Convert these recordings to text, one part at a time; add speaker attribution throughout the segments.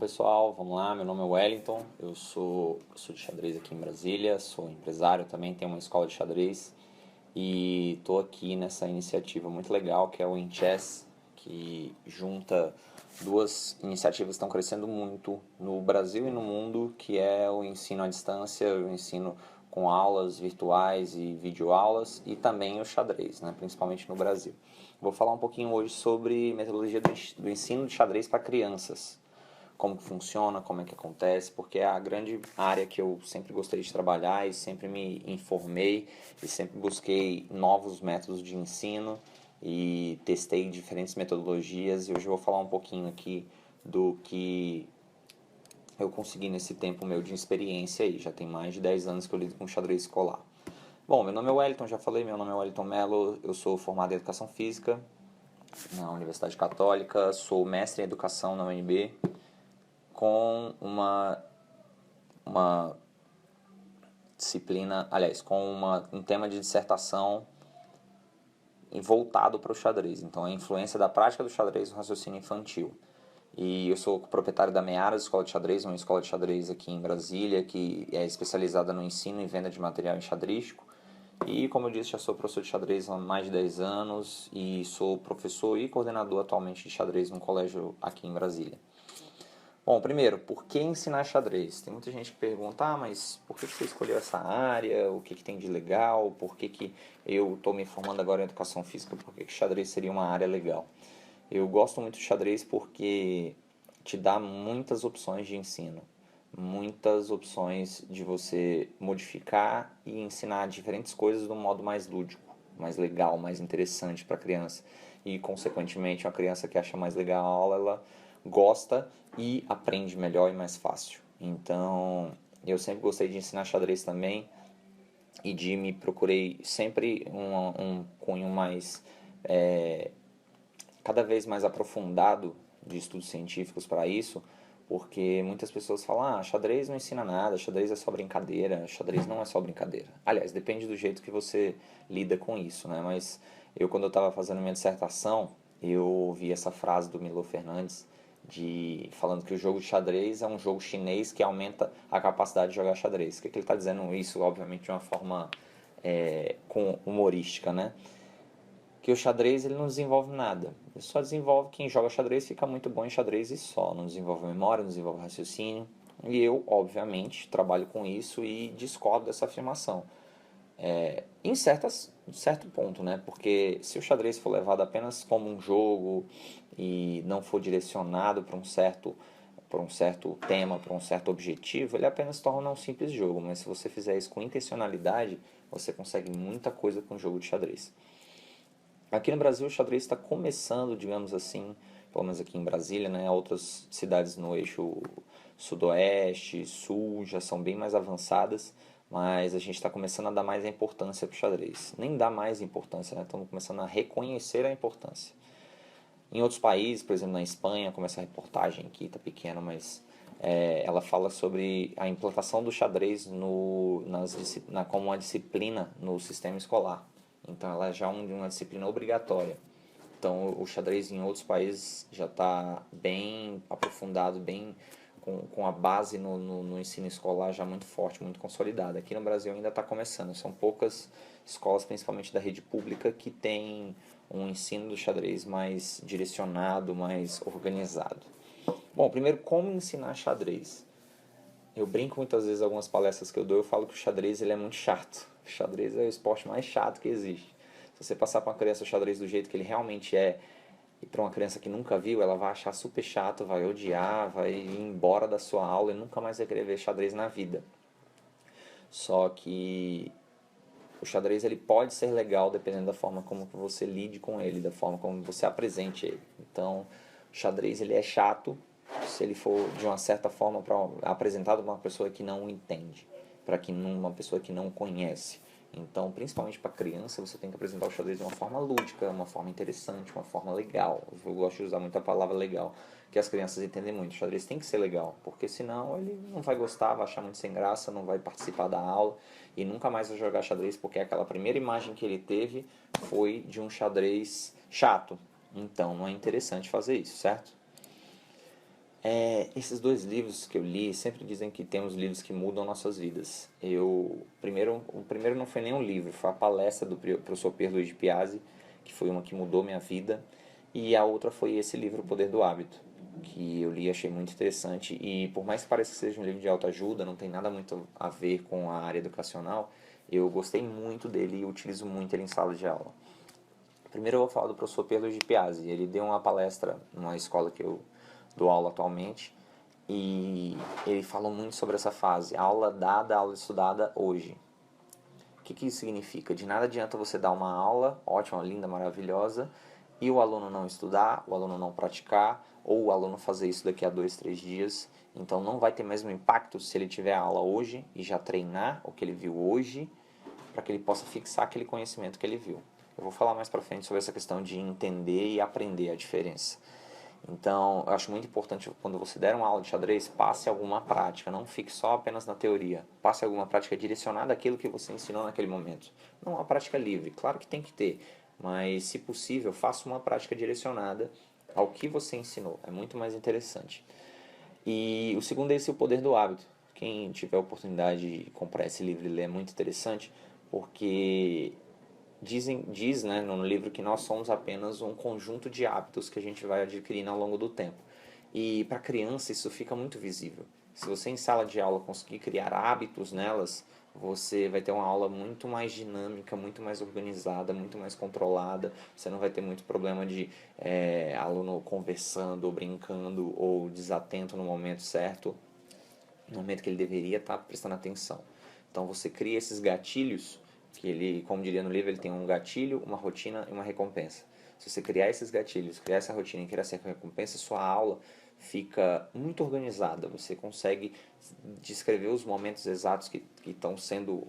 Speaker 1: pessoal, vamos lá, meu nome é Wellington, eu sou de xadrez aqui em Brasília, sou empresário também, tenho uma escola de xadrez e estou aqui nessa iniciativa muito legal que é o InChess, que junta duas iniciativas que estão crescendo muito no Brasil e no mundo, que é o ensino à distância, o ensino com aulas virtuais e videoaulas e também o xadrez, né, principalmente no Brasil. Vou falar um pouquinho hoje sobre metodologia do ensino de xadrez para crianças, como que funciona, como é que acontece, porque é a grande área que eu sempre gostei de trabalhar e sempre me informei e sempre busquei novos métodos de ensino e testei diferentes metodologias e hoje eu vou falar um pouquinho aqui do que eu consegui nesse tempo meu de experiência aí. Já tem mais de 10 anos que eu lido com xadrez escolar. Bom, meu nome é Wellington, já falei, meu nome é Wellington Mello, eu sou formado em Educação Física na Universidade Católica, sou mestre em Educação na UNB, com uma disciplina, aliás, com um tema de dissertação voltado para o xadrez. Então, a influência da prática do xadrez no raciocínio infantil. E eu sou proprietário da Mearas Escola de Xadrez, uma escola de xadrez aqui em Brasília, que é especializada no ensino e venda de material enxadrístico. E, como eu disse, já sou professor de xadrez há mais de 10 anos e sou professor e coordenador atualmente de xadrez num colégio aqui em Brasília. Bom, primeiro, por que ensinar xadrez? Tem muita gente que pergunta, mas por que você escolheu essa área? O que tem de legal? Por que eu estou me formando agora em Educação Física? Por que xadrez seria uma área legal? Eu gosto muito de xadrez porque te dá muitas opções de ensino, muitas opções de você modificar e ensinar diferentes coisas de um modo mais lúdico, mais legal, mais interessante para a criança. E, consequentemente, uma criança que acha mais legal a aula, ela gosta e aprende melhor e mais fácil. Então, eu sempre gostei de ensinar xadrez também e me procurei sempre um cunho mais cada vez mais aprofundado de estudos científicos para isso, porque muitas pessoas falam, xadrez não ensina nada, xadrez é só brincadeira, xadrez não é só brincadeira. Aliás, depende do jeito que você lida com isso, né? Mas quando eu estava fazendo minha dissertação, eu ouvi essa frase do Milo Fernandes, falando que o jogo de xadrez é um jogo chinês que aumenta a capacidade de jogar xadrez. O que ele está dizendo isso, obviamente, de uma forma humorística, né? Que o xadrez ele não desenvolve nada. Ele só desenvolve quem joga xadrez fica muito bom em xadrez e só. Não desenvolve memória, não desenvolve raciocínio. E eu, obviamente, trabalho com isso e discordo dessa afirmação. Em certo ponto, né? Porque se o xadrez for levado apenas como um jogo e não for direcionado para um certo tema, para um certo objetivo, ele apenas se torna um simples jogo. Mas se você fizer isso com intencionalidade, você consegue muita coisa com o jogo de xadrez. Aqui no Brasil o xadrez está começando, digamos assim, pelo menos aqui em Brasília, né? Outras cidades no eixo sudoeste, sul, já são bem mais avançadas, mas a gente está começando a dar mais importância para o xadrez. Nem dá mais importância, né? Estamos começando a reconhecer a importância. Em outros países, por exemplo na Espanha, como essa reportagem aqui, está pequena, mas ela fala sobre a implantação do xadrez como uma disciplina no sistema escolar. Então ela já é uma disciplina obrigatória. Então o xadrez em outros países já está bem aprofundado, bem com a base no ensino escolar já muito forte, muito consolidada. Aqui no Brasil ainda está começando. São poucas escolas, principalmente da rede pública, que têm um ensino do xadrez mais direcionado, mais organizado. Bom, primeiro, como ensinar xadrez? Eu brinco muitas vezes, algumas palestras que eu dou, eu falo que o xadrez ele é muito chato. O xadrez é o esporte mais chato que existe. Se você passar para uma criança o xadrez do jeito que ele realmente é, e para uma criança que nunca viu, ela vai achar super chato, vai odiar, vai ir embora da sua aula e nunca mais vai querer ver xadrez na vida. Só que o xadrez ele pode ser legal dependendo da forma como você lide com ele, da forma como você apresente ele. Então, o xadrez ele é chato se ele for de uma certa forma apresentado para uma pessoa que não entende, para uma pessoa que não conhece. Então, principalmente para criança, você tem que apresentar o xadrez de uma forma lúdica, uma forma interessante, uma forma legal. Eu gosto de usar muito a palavra legal, que as crianças entendem muito. O xadrez tem que ser legal, porque senão ele não vai gostar, vai achar muito sem graça, não vai participar da aula e nunca mais vai jogar xadrez, porque aquela primeira imagem que ele teve foi de um xadrez chato. Então, não é interessante fazer isso, certo? Esses dois livros que eu li sempre dizem que temos livros que mudam nossas vidas. O primeiro não foi nem um livro, foi a palestra do professor Pierre Luigi Piazzi, que foi uma que mudou minha vida, e a outra foi esse livro, O Poder do Hábito, que eu li e achei muito interessante. E por mais que pareça que seja um livro de autoajuda, não tem nada muito a ver com a área educacional, eu gostei muito dele e utilizo muito ele em sala de aula. Primeiro eu vou falar do professor Pedro de Piazzi. Ele deu uma palestra numa escola que eu dou aula atualmente e ele falou muito sobre essa fase, aula dada, aula estudada hoje. O que isso significa? De nada adianta você dar uma aula ótima, linda, maravilhosa e o aluno não estudar, o aluno não praticar ou o aluno fazer isso daqui a 2, 3 dias. Então não vai ter mesmo impacto se ele tiver a aula hoje e já treinar o que ele viu hoje para que ele possa fixar aquele conhecimento que ele viu. Eu vou falar mais para frente sobre essa questão de entender e aprender a diferença. Então, eu acho muito importante quando você der uma aula de xadrez, passe alguma prática, não fique só apenas na teoria. Passe alguma prática direcionada àquilo que você ensinou naquele momento. Não uma prática livre, claro que tem que ter, mas se possível, faça uma prática direcionada ao que você ensinou. É muito mais interessante. E o segundo é esse, O Poder do Hábito. Quem tiver a oportunidade de comprar esse livro e ler é muito interessante, porque diz, né, no livro que nós somos apenas um conjunto de hábitos que a gente vai adquirindo ao longo do tempo. E para criança isso fica muito visível. Se você em sala de aula conseguir criar hábitos nelas, você vai ter uma aula muito mais dinâmica, muito mais organizada, muito mais controlada. Você não vai ter muito problema de aluno conversando ou brincando ou desatento no momento certo, no momento que ele deveria estar prestando atenção. Então você cria esses gatilhos, que ele, como diria no livro, ele tem um gatilho, uma rotina e uma recompensa. Se você criar esses gatilhos, criar essa rotina e criar essa recompensa, sua aula fica muito organizada. Você consegue descrever os momentos exatos que estão sendo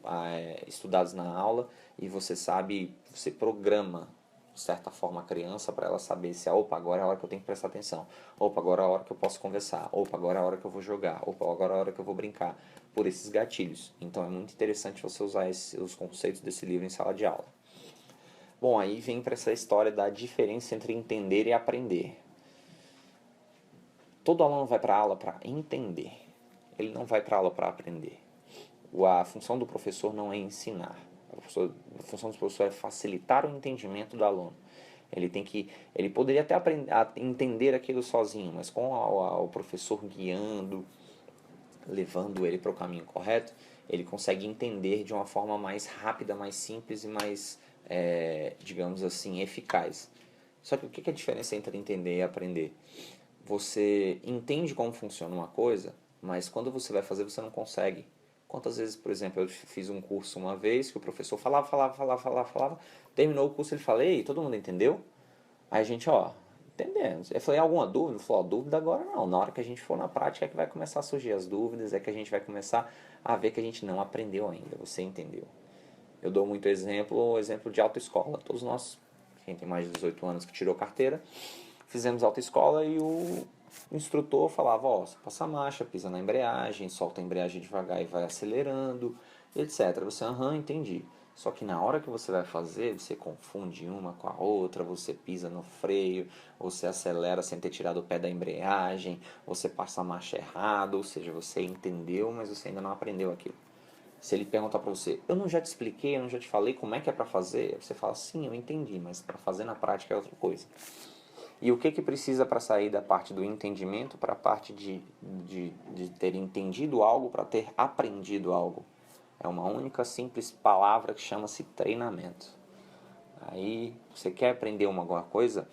Speaker 1: estudados na aula e você sabe, você programa de certa forma a criança para ela saber se opa, agora é a hora que eu tenho que prestar atenção, opa, agora é a hora que eu posso conversar, opa, agora é a hora que eu vou jogar, opa, agora é a hora que eu vou brincar, por esses gatilhos. Então é muito interessante você usar os conceitos desse livro em sala de aula. Bom, aí vem para essa história da diferença entre entender e aprender. Todo aluno vai para a aula para entender, ele não vai para a aula para aprender. A função do professor não é ensinar, a função do professor é facilitar o entendimento do aluno. Ele poderia até aprender a entender aquilo sozinho, mas com o professor guiando, levando ele para o caminho correto, ele consegue entender de uma forma mais rápida, mais simples e mais, digamos assim, eficaz. Só que o que é a diferença entre entender e aprender? Você entende como funciona uma coisa, mas quando você vai fazer você não consegue. Quantas vezes, por exemplo, eu fiz um curso uma vez que o professor falava, terminou o curso, ele falou, ei, todo mundo entendeu? Aí a gente, entendemos. Eu falei, alguma dúvida? Ele falou, dúvida agora não. Na hora que a gente for na prática é que vai começar a surgir as dúvidas, é que a gente vai começar a ver que a gente não aprendeu ainda, você entendeu. Eu dou muito o exemplo de autoescola. Todos nós, quem tem mais de 18 anos que tirou carteira, fizemos autoescola e o instrutor falava, você passa a marcha, pisa na embreagem, solta a embreagem devagar e vai acelerando, etc. Você, entendi. Só que na hora que você vai fazer, você confunde uma com a outra, você pisa no freio, você acelera sem ter tirado o pé da embreagem, você passa a marcha errado, ou seja, você entendeu, mas você ainda não aprendeu aquilo. Se ele perguntar para você, eu não já te expliquei, eu não já te falei como é que é para fazer, você fala, sim, eu entendi, mas para fazer na prática é outra coisa. E o que precisa para sair da parte do entendimento para a parte de ter entendido algo para ter aprendido algo? É uma única simples palavra que chama-se treinamento. Aí, você quer aprender alguma coisa?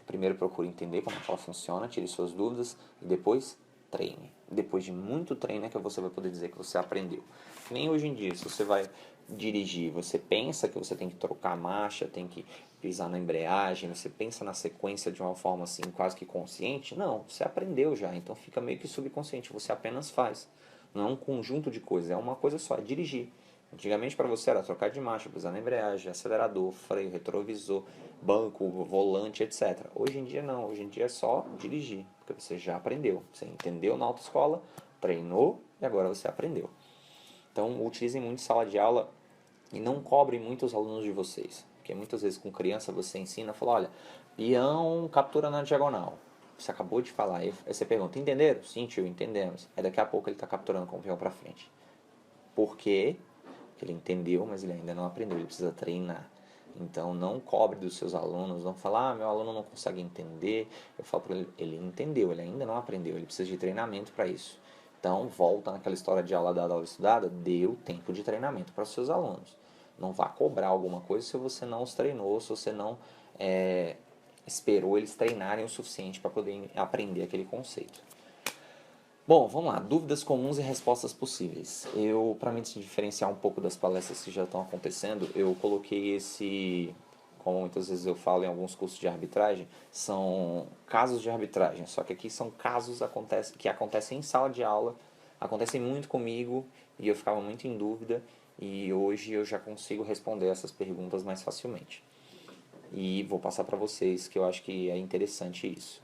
Speaker 1: Primeiro procure entender como ela funciona, tire suas dúvidas e depois treine. Depois de muito treino é que você vai poder dizer que você aprendeu. Nem hoje em dia, se você vai dirigir, você pensa que você tem que trocar a marcha, tem que pisar na embreagem, você pensa na sequência de uma forma assim quase que consciente? Não, você aprendeu já, então fica meio que subconsciente, você apenas faz. Não é um conjunto de coisas, é uma coisa só, é dirigir. Antigamente para você era trocar de marcha, pisar na embreagem, acelerador, freio, retrovisor, banco, volante, etc. Hoje em dia não, hoje em dia é só dirigir, porque você já aprendeu. Você entendeu na autoescola, treinou e agora você aprendeu. Então utilizem muito sala de aula e não cobrem muito os alunos de vocês. Porque muitas vezes com criança você ensina, fala, olha, peão captura na diagonal. Você acabou de falar. Aí você pergunta, entenderam? Sim, tio, entendemos. Aí daqui a pouco ele está capturando com o peão para frente. Por quê? Porque ele entendeu, mas ele ainda não aprendeu. Ele precisa treinar. Então, não cobre dos seus alunos. Não fala, meu aluno não consegue entender. Eu falo para ele, ele entendeu, ele ainda não aprendeu. Ele precisa de treinamento para isso. Então, volta naquela história de aula dada, aula estudada. Dê o tempo de treinamento para os seus alunos. Não vá cobrar alguma coisa se você não os treinou, se você não esperou eles treinarem o suficiente para poder aprender aquele conceito. Bom, vamos lá. Dúvidas comuns e respostas possíveis. Para me diferenciar um pouco das palestras que já estão acontecendo, eu coloquei como muitas vezes eu falo em alguns cursos de arbitragem, são casos de arbitragem. Só que aqui são casos que acontecem em sala de aula, acontecem muito comigo e eu ficava muito em dúvida. E hoje eu já consigo responder essas perguntas mais facilmente. E vou passar para vocês, que eu acho que é interessante isso.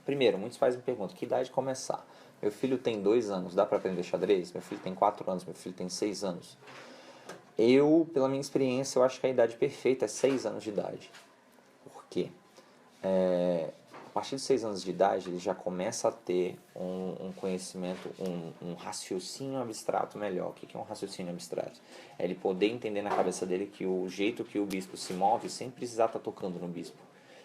Speaker 1: Primeiro, muitos pais me perguntam, que idade começar? Meu filho tem 2 anos, dá para aprender xadrez? Meu filho tem 4 anos, meu filho tem 6 anos. Pela minha experiência, eu acho que a idade perfeita é 6 anos de idade. Por quê? A partir de 6 anos de idade, ele já começa a ter um conhecimento, um raciocínio abstrato melhor. O que é um raciocínio abstrato? É ele poder entender na cabeça dele que o jeito que o bispo se move, sem precisar estar tocando no bispo,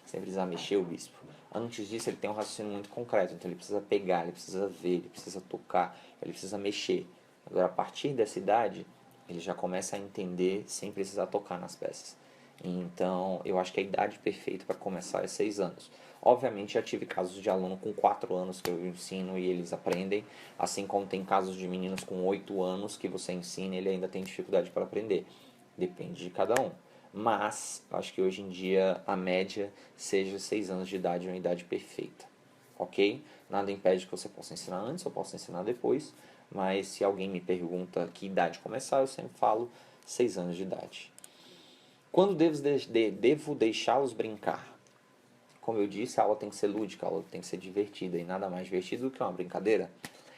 Speaker 1: sem precisar mexer o bispo. Antes disso, ele tem um raciocínio muito concreto, então ele precisa pegar, ele precisa ver, ele precisa tocar, ele precisa mexer. Agora, a partir dessa idade, ele já começa a entender sem precisar tocar nas peças. Então, eu acho que a idade perfeita para começar é 6 anos. Obviamente, já tive casos de aluno com 4 anos que eu ensino e eles aprendem, assim como tem casos de meninos com 8 anos que você ensina e ele ainda tem dificuldade para aprender. Depende de cada um. Mas, eu acho que hoje em dia a média seja 6 anos de idade, uma idade perfeita. Ok? Nada impede que você possa ensinar antes ou possa ensinar depois, mas se alguém me pergunta que idade começar, eu sempre falo 6 anos de idade. Quando devo deixá-los brincar? Como eu disse, a aula tem que ser lúdica, a aula tem que ser divertida, e nada mais divertido do que uma brincadeira,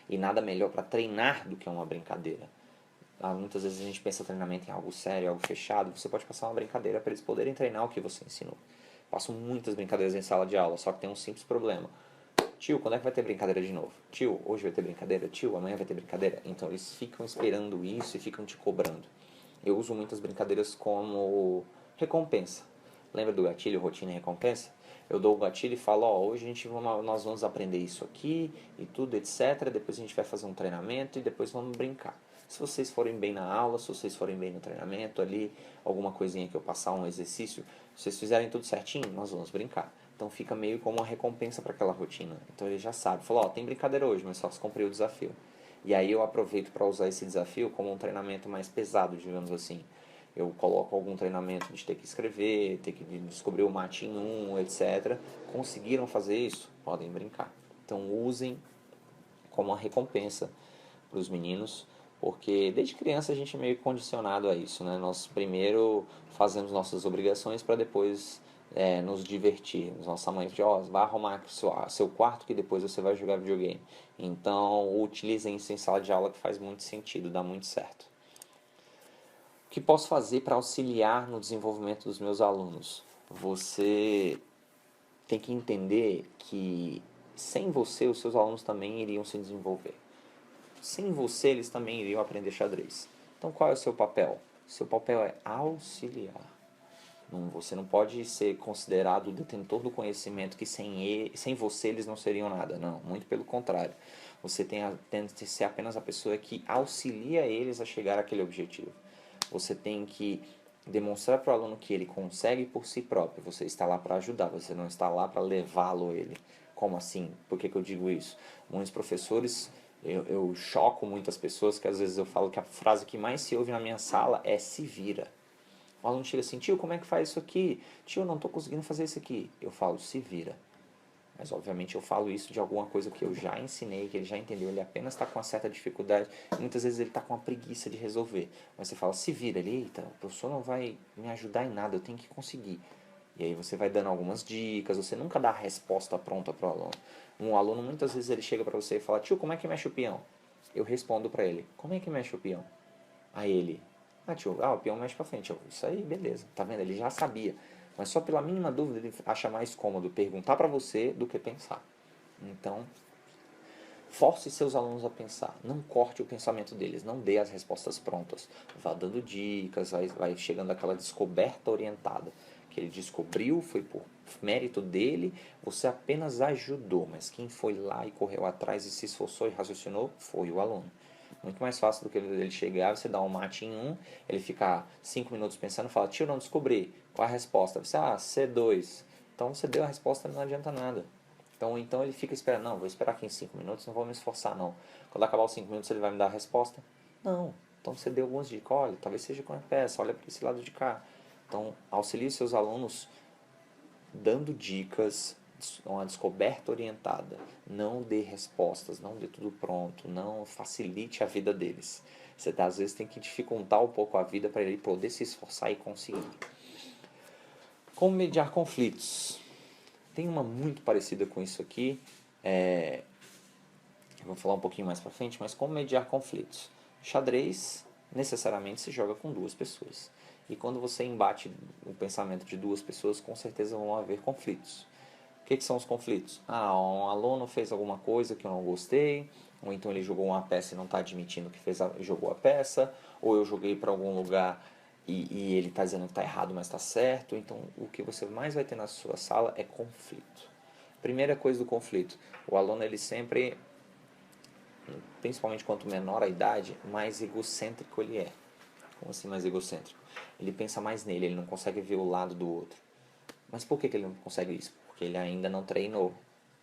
Speaker 1: e nada melhor para treinar do que uma brincadeira. Muitas vezes a gente pensa treinamento em algo sério, algo fechado, você pode passar uma brincadeira para eles poderem treinar o que você ensinou. Passo muitas brincadeiras em sala de aula, só que tem um simples problema. Tio, quando é que vai ter brincadeira de novo? Tio, hoje vai ter brincadeira? Tio, amanhã vai ter brincadeira? Então eles ficam esperando isso e ficam te cobrando. Eu uso muitas brincadeiras como recompensa. Lembra do gatilho, rotina e recompensa? Eu dou o gatilho e falo, hoje nós vamos aprender isso aqui e tudo, etc. Depois a gente vai fazer um treinamento e depois vamos brincar. Se vocês forem bem na aula, se vocês forem bem no treinamento ali, alguma coisinha que eu passar, um exercício, se vocês fizerem tudo certinho, nós vamos brincar. Então fica meio como uma recompensa para aquela rotina. Então ele já sabe, falou, tem brincadeira hoje, mas só se cumprir o desafio. E aí eu aproveito para usar esse desafio como um treinamento mais pesado, digamos assim. Eu coloco algum treinamento de ter que escrever, ter que descobrir o mate em um, etc. Conseguiram fazer isso? Podem brincar. Então usem como uma recompensa para os meninos, porque desde criança a gente é meio condicionado a isso, né? Nós primeiro fazemos nossas obrigações para depois nos divertirmos. Nossa mãe diz, vai arrumar seu quarto que depois você vai jogar videogame. Então utilizem isso em sala de aula, que faz muito sentido, dá muito certo. O que posso fazer para auxiliar no desenvolvimento dos meus alunos? Você tem que entender que sem você os seus alunos também iriam se desenvolver. Sem você eles também iriam aprender xadrez. Então qual é o seu papel? Seu papel é auxiliar. Você não pode ser considerado o detentor do conhecimento que sem você eles não seriam nada. Não, muito pelo contrário. Você tem que ser apenas a pessoa que auxilia eles a chegar àquele objetivo. Você tem que demonstrar para o aluno que ele consegue por si próprio. Você está lá para ajudar, você não está lá para levá-lo a ele. Como assim? Por que eu digo isso? Muitos professores, eu choco muitas pessoas que às vezes eu falo que a frase que mais se ouve na minha sala é se vira. O aluno chega assim, tio, como é que faz isso aqui? Tio, eu não estou conseguindo fazer isso aqui. Eu falo, se vira. Mas obviamente eu falo isso de alguma coisa que eu já ensinei, que ele já entendeu, ele apenas está com uma certa dificuldade, muitas vezes ele está com uma preguiça de resolver. Mas você fala, se vira, ele, eita, o professor não vai me ajudar em nada, eu tenho que conseguir. E aí você vai dando algumas dicas, você nunca dá a resposta pronta para o aluno. Um aluno, muitas vezes ele chega para você e fala, tio, como é que mexe o peão? Eu respondo para ele, como é que mexe o peão? Aí ele, tio, o peão mexe para frente. Isso aí, beleza, tá vendo? Ele já sabia. Mas só pela mínima dúvida ele acha mais cômodo perguntar para você do que pensar. Então, force seus alunos a pensar. Não corte o pensamento deles. Não dê as respostas prontas. Vá dando dicas, vai chegando àquela descoberta orientada. Que ele descobriu, foi por mérito dele, você apenas ajudou. Mas quem foi lá e correu atrás e se esforçou e raciocinou foi o aluno. Muito mais fácil do que ele chegar, você dá um mate em um, ele ficar 5 minutos pensando e fala, tio, não descobri. Qual a resposta? Você, C2. Então você deu a resposta, não adianta nada. Então ele fica esperando, não, vou esperar aqui em 5 minutos, não vou me esforçar não. Quando acabar os 5 minutos ele vai me dar a resposta? Não. Então você deu algumas dicas, olha, talvez seja com a peça, olha para esse lado de cá. Então auxilie seus alunos dando dicas, uma descoberta orientada. Não dê respostas, não dê tudo pronto, não facilite a vida deles. Você às vezes tem que dificultar um pouco a vida para ele poder se esforçar e conseguir. Como mediar conflitos? Tem uma muito parecida com isso aqui, eu vou falar um pouquinho mais para frente, mas como mediar conflitos? Xadrez necessariamente se joga com duas pessoas. E quando você embate o pensamento de duas pessoas, com certeza vão haver conflitos. O que são os conflitos? Um aluno fez alguma coisa que eu não gostei, ou então ele jogou uma peça e não está admitindo que jogou a peça, ou eu joguei para algum lugar e ele está dizendo que está errado, mas está certo. Então, o que você mais vai ter na sua sala é conflito. Primeira coisa do conflito, o aluno ele sempre, principalmente quanto menor a idade, mais egocêntrico ele é. Como assim mais egocêntrico? Ele pensa mais nele, ele não consegue ver o lado do outro. Mas por que ele não consegue isso? Porque ele ainda não treinou.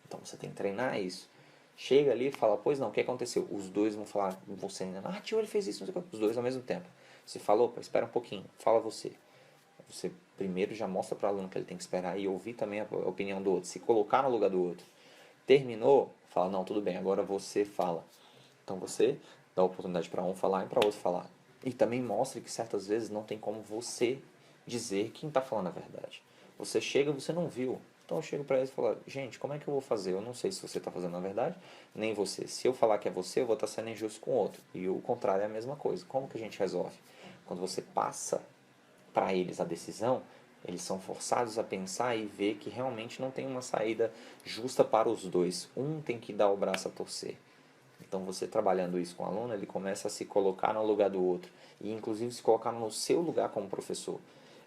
Speaker 1: Então você tem que treinar isso. Chega ali e fala, pois não, o que aconteceu? Os dois vão falar, você ainda, tio, ele fez isso, não sei o que. Os dois ao mesmo tempo. Você falou, opa, espera um pouquinho, fala você. Você primeiro já mostra para o aluno que ele tem que esperar e ouvir também a opinião do outro, se colocar no lugar do outro. Terminou, fala, não, tudo bem, agora você fala. Então você dá a oportunidade para um falar e para outro falar. E também mostra que certas vezes não tem como você dizer quem está falando a verdade. Você chega, você não viu. Então eu chego para eles e falo, gente, como é que eu vou fazer? Eu não sei se você está fazendo a verdade, nem você. Se eu falar que é você, eu vou estar sendo injusto com o outro. E o contrário é a mesma coisa. Como que a gente resolve? Quando você passa para eles a decisão, eles são forçados a pensar e ver que realmente não tem uma saída justa para os dois. Um tem que dar o braço a torcer. Então, você trabalhando isso com o aluno, ele começa a se colocar no lugar do outro. E, inclusive, se colocar no seu lugar como professor.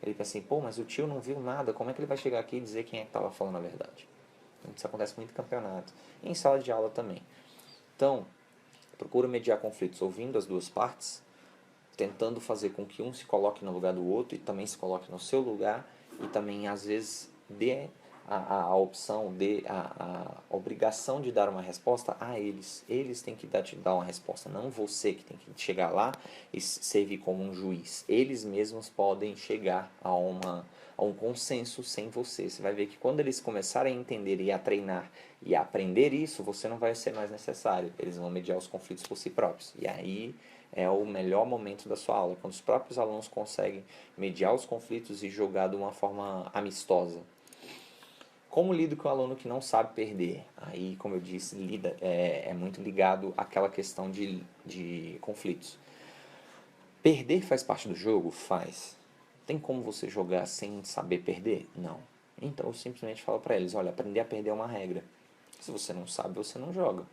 Speaker 1: Ele pensa assim, pô, mas o tio não viu nada, como é que ele vai chegar aqui e dizer quem é que estava falando a verdade? Isso acontece muito em campeonato. E em sala de aula também. Então, procura mediar conflitos ouvindo as duas partes, tentando fazer com que um se coloque no lugar do outro e também se coloque no seu lugar e também, às vezes, dê a opção, dê a obrigação de dar uma resposta a eles. Eles têm que te dar uma resposta, não você que tem que chegar lá e servir como um juiz. Eles mesmos podem chegar a um consenso sem você. Você vai ver que quando eles começarem a entender e a treinar e a aprender isso, você não vai ser mais necessário. Eles vão mediar os conflitos por si próprios. E aí é o melhor momento da sua aula, quando os próprios alunos conseguem mediar os conflitos e jogar de uma forma amistosa. Como lido com o aluno que não sabe perder? Aí, como eu disse, é muito ligado àquela questão de conflitos. Perder faz parte do jogo? Faz. Tem como você jogar sem saber perder? Não. Então eu simplesmente falo para eles, olha, aprender a perder é uma regra. Se você não sabe, você não joga.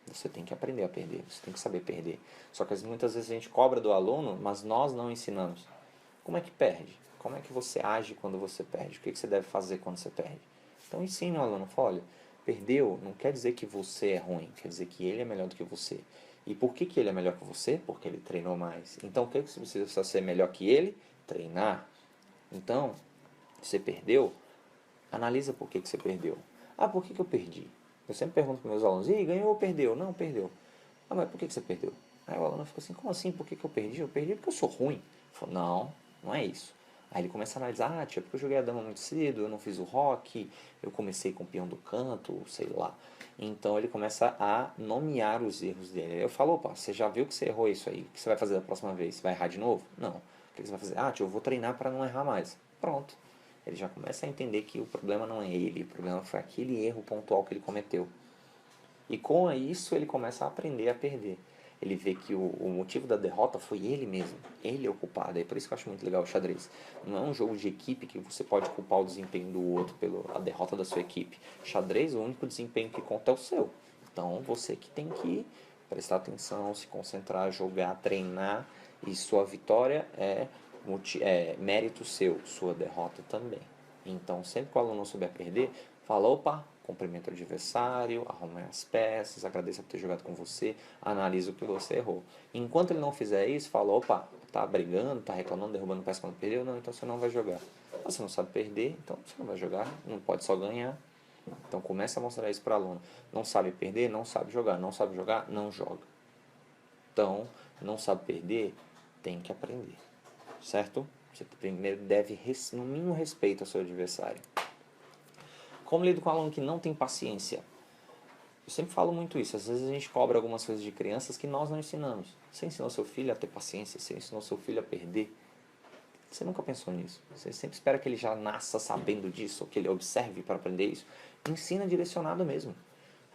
Speaker 1: Você tem que aprender a perder, você tem que saber perder. Só que muitas vezes a gente cobra do aluno, mas nós não ensinamos. Como é que perde? Como é que você age quando você perde? O que você deve fazer quando você perde? Então ensine o aluno, fala, olha, perdeu não quer dizer que você é ruim, quer dizer que ele é melhor do que você. E por que ele é melhor que você? Porque ele treinou mais. Então o que você precisa ser melhor que ele? Treinar. Então, você perdeu, analisa por que você perdeu. Por que eu perdi? Eu sempre pergunto para meus alunos, ganhou ou perdeu? Não, perdeu. Mas por que você perdeu? Aí o aluno fica assim, como assim, por que eu perdi? Eu perdi porque eu sou ruim. Eu falo, não é isso. Aí ele começa a analisar, tia, porque eu joguei a dama muito cedo, eu não fiz o rock, eu comecei com o peão do canto, sei lá. Então ele começa a nomear os erros dele. Aí eu falo, opa, você já viu que você errou isso aí, o que você vai fazer da próxima vez? Você vai errar de novo? Não. O que você vai fazer? Tia, eu vou treinar para não errar mais. Pronto. Ele já começa a entender que o problema não é ele, o problema foi aquele erro pontual que ele cometeu. E com isso ele começa a aprender a perder. ele vê que o motivo da derrota foi ele mesmo, ele é o culpado. É por isso que eu acho muito legal o xadrez. Não é um jogo de equipe que você pode culpar o desempenho do outro pela derrota da sua equipe. Xadrez, o único desempenho que conta é o seu. Então você que tem que prestar atenção, se concentrar, jogar, treinar, e sua vitória é mérito seu, sua derrota também. Então, sempre que o aluno souber perder, fala, opa, cumprimenta o adversário, arruma as peças, agradeça por ter jogado com você, analisa o que você errou. Enquanto ele não fizer isso, fala, opa, tá brigando, tá reclamando, derrubando peça quando perdeu, não, então você não vai jogar. Você não sabe perder, então você não vai jogar, não pode só ganhar. Então começa a mostrar isso para o aluno. Não sabe perder, não sabe jogar. Não sabe jogar, não joga. Então, não sabe perder, tem que aprender. Certo? Você primeiro deve, no mínimo, respeito ao seu adversário. Como lido com um aluno que não tem paciência? Eu sempre falo muito isso. Às vezes a gente cobra algumas coisas de crianças que nós não ensinamos. Você ensinou seu filho a ter paciência? Você ensinou seu filho a perder? Você nunca pensou nisso. Você sempre espera que ele já nasça sabendo disso, ou que ele observe para aprender isso. Ensina direcionado mesmo.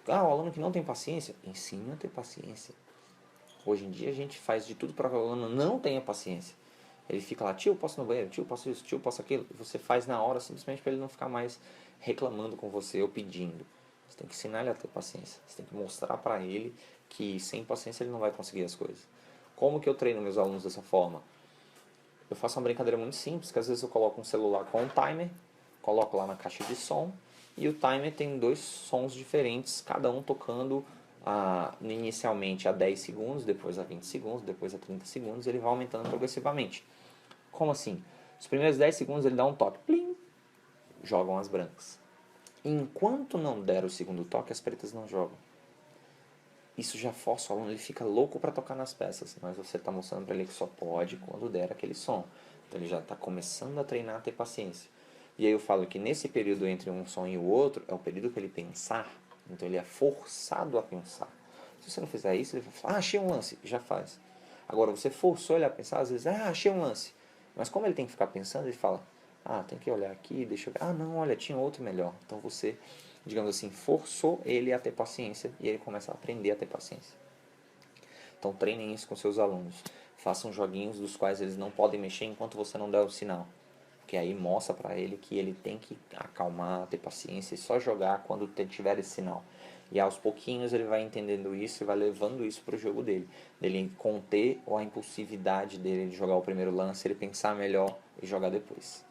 Speaker 1: Ah, o aluno que não tem paciência, ensina a ter paciência. Hoje em dia a gente faz de tudo para que o aluno não tenha paciência. Ele fica lá, tio, posso ir no banheiro, tio, posso isso, tio, posso aquilo. E você faz na hora simplesmente para ele não ficar mais reclamando com você ou pedindo. Você tem que ensinar ele a ter paciência. Você tem que mostrar para ele que sem paciência ele não vai conseguir as coisas. Como que eu treino meus alunos dessa forma? Eu faço uma brincadeira muito simples, que às vezes eu coloco um celular com um timer, coloco lá na caixa de som, e o timer tem 2 sons diferentes, cada um tocando inicialmente a 10 segundos, depois a 20 segundos, depois a 30 segundos, ele vai aumentando progressivamente. Como assim? Os primeiros 10 segundos ele dá um toque, plim, jogam as brancas. Enquanto não der o segundo toque, as pretas não jogam. Isso já força o aluno, ele fica louco para tocar nas peças, mas você está mostrando para ele que só pode quando der aquele som. Então ele já está começando a treinar a ter paciência. E aí eu falo que nesse período entre um som e o outro, é o período que ele pensar, então ele é forçado a pensar. Se você não fizer isso, ele vai falar, achei um lance, já faz. Agora, você forçou ele a pensar, às vezes, achei um lance. Mas como ele tem que ficar pensando, ele fala, tem que olhar aqui, deixa eu ver. Não, olha, tinha outro melhor. Então você, digamos assim, forçou ele a ter paciência e ele começa a aprender a ter paciência. Então treinem isso com seus alunos. Façam joguinhos dos quais eles não podem mexer enquanto você não der o sinal. Que aí mostra para ele que ele tem que acalmar, ter paciência e só jogar quando tiver esse sinal. E aos pouquinhos ele vai entendendo isso e vai levando isso para o jogo dele. Dele conter a impulsividade dele de jogar o primeiro lance, ele pensar melhor e jogar depois.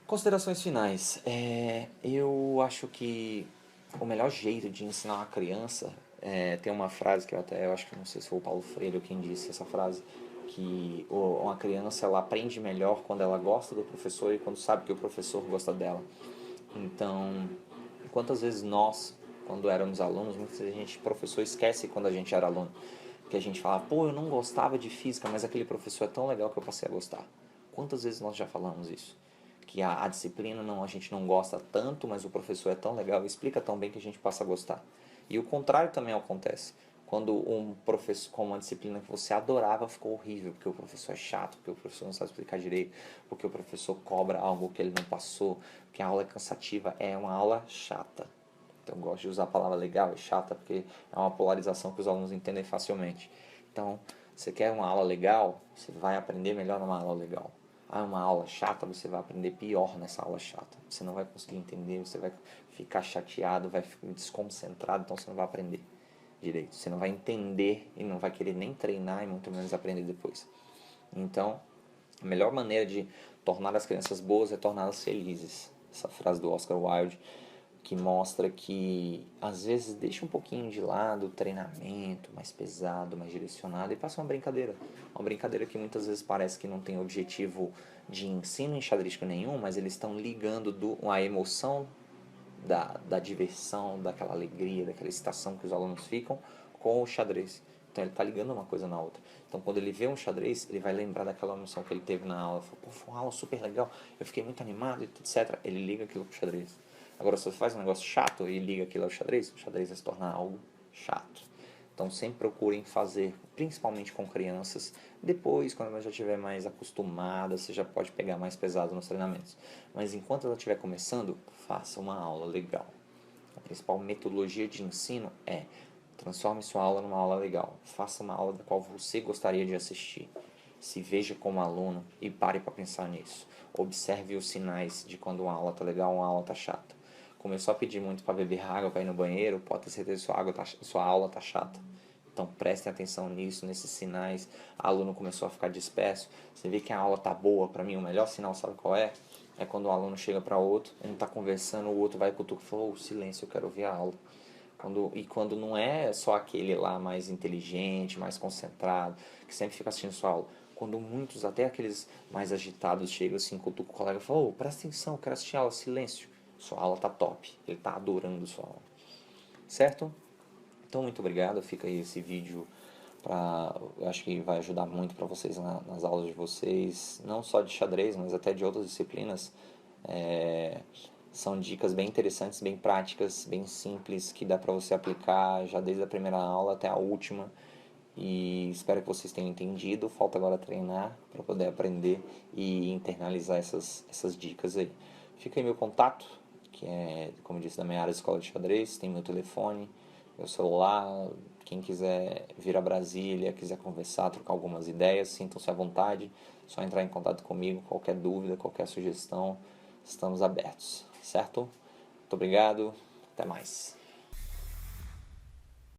Speaker 1: Considerações finais. Eu acho que o melhor jeito de ensinar uma criança tem uma frase que eu acho que não sei se foi o Paulo Freire ou quem disse essa frase, que uma criança ela aprende melhor quando ela gosta do professor e quando sabe que o professor gosta dela. Então, quantas vezes nós, quando éramos alunos, muitas vezes a gente, professor, esquece quando a gente era aluno, que a gente fala, eu não gostava de física, mas aquele professor é tão legal que eu passei a gostar. Quantas vezes nós já falamos isso? Que a disciplina a gente não gosta tanto, mas o professor é tão legal, explica tão bem que a gente passa a gostar. E o contrário também acontece. Quando um professor com uma disciplina que você adorava ficou horrível, porque o professor é chato, porque o professor não sabe explicar direito, porque o professor cobra algo que ele não passou, porque a aula é cansativa, é uma aula chata. Então eu gosto de usar a palavra legal e chata, porque é uma polarização que os alunos entendem facilmente. Então, você quer uma aula legal, você vai aprender melhor numa aula legal. Uma aula chata, você vai aprender pior nessa aula chata. Você não vai conseguir entender, você vai ficar chateado, vai ficar desconcentrado, então você não vai aprender direito. Você não vai entender e não vai querer nem treinar e muito menos aprender depois. Então, a melhor maneira de tornar as crianças boas é torná-las felizes. Essa frase do Oscar Wilde, que mostra que às vezes deixa um pouquinho de lado o treinamento mais pesado, mais direcionado e passa uma brincadeira que muitas vezes parece que não tem objetivo de ensino enxadrístico nenhum, mas eles estão ligando a emoção da diversão, daquela alegria, daquela excitação que os alunos ficam com o xadrez. Então ele está ligando uma coisa na outra. Então quando ele vê um xadrez, ele vai lembrar daquela emoção que ele teve na aula. Fala, foi uma aula super legal, eu fiquei muito animado, etc. Ele liga aquilo com o xadrez. Agora, se você faz um negócio chato e liga aquilo ao xadrez, o xadrez vai se tornar algo chato. Então, sempre procurem fazer, principalmente com crianças. Depois, quando ela já estiver mais acostumada, você já pode pegar mais pesado nos treinamentos. Mas enquanto ela estiver começando, faça uma aula legal. A principal metodologia de ensino é Transforme sua aula numa aula legal. Faça uma aula da qual você gostaria de assistir. Se veja como aluno e pare para pensar nisso. Observe os sinais de quando uma aula tá legal ou uma aula tá chata. Começou a pedir muito para beber água, para ir no banheiro, pode ter certeza que sua aula tá chata. Então prestem atenção nisso, nesses sinais. O aluno começou a ficar disperso. Você vê que a aula tá boa. Para mim, o melhor sinal, sabe qual é? É quando o aluno chega para outro, um tá conversando, o outro vai cutucar e fala: "Oh, silêncio, eu quero ouvir a aula". Quando não é só aquele lá mais inteligente, mais concentrado, que sempre fica assistindo sua aula. Quando muitos, até aqueles mais agitados, chegam assim, cutucam o colega e falam: "Oh, presta atenção, eu quero assistir a aula". Silêncio. Sua aula tá top. Ele tá adorando sua aula. Certo? Então, muito obrigado. Fica aí esse vídeo eu acho que vai ajudar muito para vocês nas aulas de vocês, não só de xadrez, mas até de outras disciplinas. É, São dicas bem interessantes, bem práticas, bem simples, que dá para você aplicar já desde a primeira aula até a última. E espero que vocês tenham entendido. Falta agora treinar para poder aprender e internalizar essas dicas aí. Fica aí meu contato, que é, como eu disse, da minha área de escola de xadrez. Tem meu telefone, meu celular. Quem quiser vir a Brasília, quiser conversar, trocar algumas ideias, sintam-se à vontade. Só entrar em contato comigo. Qualquer dúvida, qualquer sugestão, estamos abertos, certo? Muito obrigado, até mais.